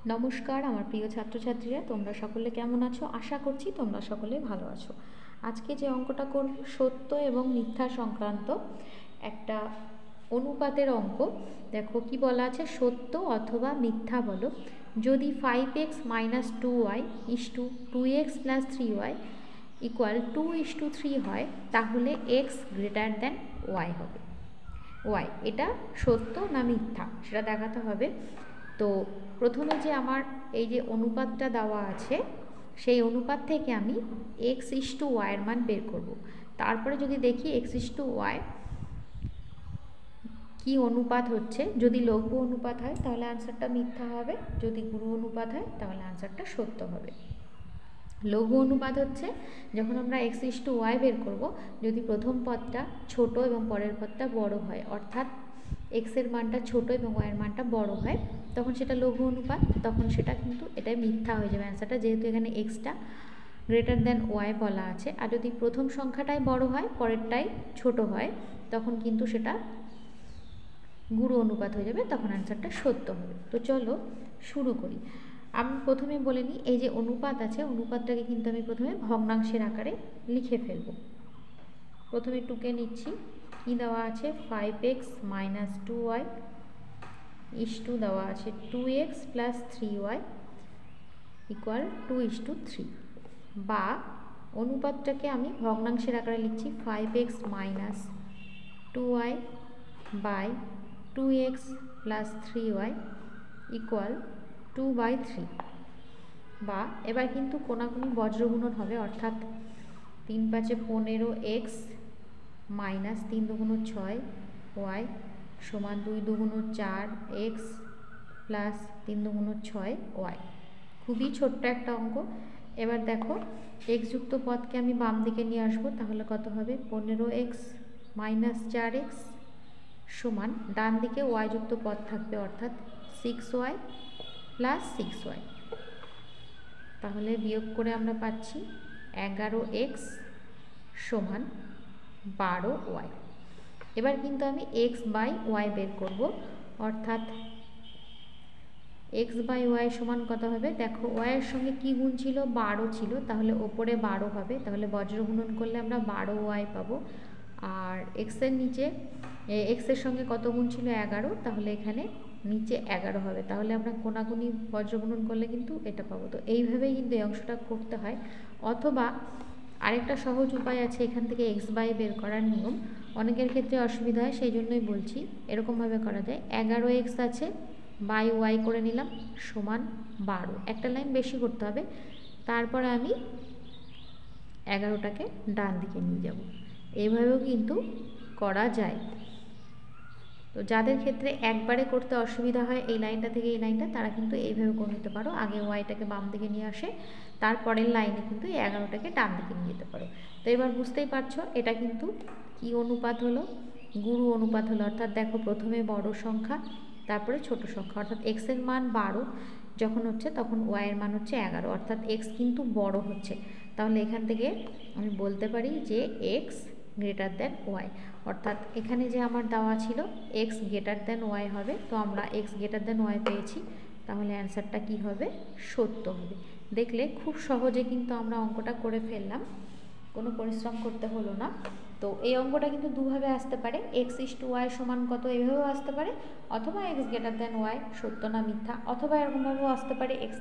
নমস্কার আমার প্রিয় ছাত্রছাত্রীরা, তোমরা সকলে কেমন আছো? আশা করছি তোমরা সকলে ভালো আছো। আজকে যে অঙ্কটা করব সত্য এবং মিথ্যা সংক্রান্ত একটা অনুপাতের অঙ্ক। দেখো কি বলা আছে, সত্য অথবা মিথ্যা বলো। যদি 5x - 2y = 2x + 3y = 2:3 হয়, তাহলে x > y হবে। y এটা সত্য না মিথ্যা সেটা দেখাতে হবে। তো প্রথমে যে আমার এই যে অনুপাতটা দেওয়া আছে, সেই অনুপাত থেকে আমি x:y এর মান বের করব। তারপরে যদি দেখি x:y কি অনুপাত হচ্ছে, যদি লঘু অনুপাত হয় তাহলে আনসারটা মিথ্যা হবে, যদি গুরু অনুপাত হয় তাহলে আনসারটা সত্য হবে। লঘু অনুপাত হচ্ছে যখন আমরা x:y বের করব, যদি প্রথম পদটা ছোট এবং পরের পদটা বড় হয়, অর্থাৎ x এর মানটা ছোট এবং y এর মানটা বড় হয়, তখন সেটা লঘু অনুপাত। তখন সেটা কিন্তু এটাই মিথ্যা হয়ে যাবে অ্যান্সারটা, যেহেতু এখানে x > y বলা আছে। আর যদি প্রথম সংখ্যাটাই বড় হয়, পরেরটাই ছোট হয়, তখন কিন্তু সেটা গুরু অনুপাত হয়ে যাবে, তখন অ্যান্সারটা সত্য হবে। তো চলো শুরু করি। আমি প্রথমে বলে নিই, এই যে অনুপাত আছে, অনুপাতটাকে কিন্তু আমি প্রথমে ভগ্নাংশের আকারে লিখে ফেলব। প্রথমে টুকে নিচ্ছি। কি দেওয়া আছে? 5x - 2y = দেওয়া আছে 2x + 3y = 2:3, বা অনুপাতটাকে আমি ভগ্নাংশের আকারে লিখছি 5x - 2y / 2x + 3y = 2/3, বা এবার কিন্তু কোনাকুনি বজ্রগুণন হবে, অর্থাৎ 3 × 5 = 15x - 3 × 2 = 6y = 2 × 2 = 4x + 3 × 2 = 6y। খুবই ছোট্ট একটা অঙ্ক। এবার দেখো, x যুক্ত পদকে আমি বাম দিকে নিয়ে আসবো, তাহলে কত হবে? 15x - 4x সমান ডান দিকে y যুক্ত পদ থাকবে, অর্থাৎ 6y + 6y। তাহলে বিয়োগ করে আমরা পাচ্ছি 11x সমান 12y। এবার কিন্তু আমি x/y বের করব, অর্থাৎ x/y সমান কত হবে? দেখো, y এর সঙ্গে কি গুণ ছিল? 12 ছিল, তাহলে ওপরে 12 হবে, তাহলে বজ্রগুণন করলে আমরা 12y পাবো। আর x এর নিচে x এর সঙ্গে কত গুণ ছিল? 11, তাহলে এখানে নিচে 11 হবে, তাহলে আমরা কোনাকুনি বজ্রগুণন করলে কিন্তু এটা পাবো। তো এইভাবেই কিন্তু এই অংশটা করতে হয়। অথবা আরেকটা সহজ উপায় আছে, এখান থেকে x/y বের করার নিয়ম। অনেকের ক্ষেত্রে অসুবিধা হয়, সেই জন্যই বলছি। এরকমভাবে করা যায়, 11x আছে বাই y করে নিলাম সমান 12, একটা লাইন বেশি করতে হবে। তারপরে আমি 11টাকে ডান দিকে নিয়ে যাব। এইভাবেও কিন্তু করা যায়। তো যাদের ক্ষেত্রে একবারে করতে অসুবিধা হয় এই লাইনটা থেকে এই লাইনটা, তারা কিন্তু এইভাবে করে নিতে পারো। আগে ওয়াইটাকে বাম দিকে নিয়ে আসে, তারপরের লাইনে কিন্তু এই 11টাকে ডান দিকে নিয়ে যেতে পারো। তো এবার বুঝতেই পারছো এটা কিন্তু কি অনুপাত হলো? গুরু অনুপাত হলো। অর্থাৎ দেখো, প্রথমে বড় সংখ্যা, তারপরে ছোট সংখ্যা, অর্থাৎ x এর মান 12 যখন হচ্ছে, তখন y এর মান হচ্ছে 11, অর্থাৎ x কিন্তু বড় হচ্ছে। তাহলে এখান থেকে আমি বলতে পারি যে x > y, অর্থাৎ এখানে যে আমার দেওয়া ছিল x > y হবে, তো আমরা x > y পেয়েছি, তাহলে অ্যান্সারটা কি হবে? সত্য হবে। দেখলে খুব সহজে কিন্তু আমরা অঙ্কটা করে ফেললাম, কোনো পরিশ্রম করতে হলো না। তো এই অঙ্কটা কিন্তু দুভাবে আসতে পারে, x:y সমান কত, এভাবেও আসতে পারে, অথবা x > y সত্য না মিথ্যা, অথবা এরকমভাবেও আসতে পারে x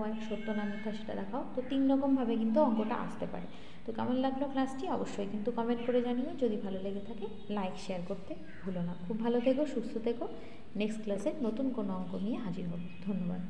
y সত্য না মিথ্যা সেটা দেখাও। তো 3 রকমভাবে কিন্তু অঙ্কটা আসতে পারে। তো কেমন লাগলো ক্লাসটি অবশ্যই কিন্তু কমেন্ট করে জানিও। যদি ভালো লেগে থাকে লাইক শেয়ার করতে ভুলো না। খুব ভালো থেকো, সুস্থ থেকো। নেক্সট ক্লাসে নতুন কোনো অঙ্ক নিয়ে হাজির হব। ধন্যবাদ।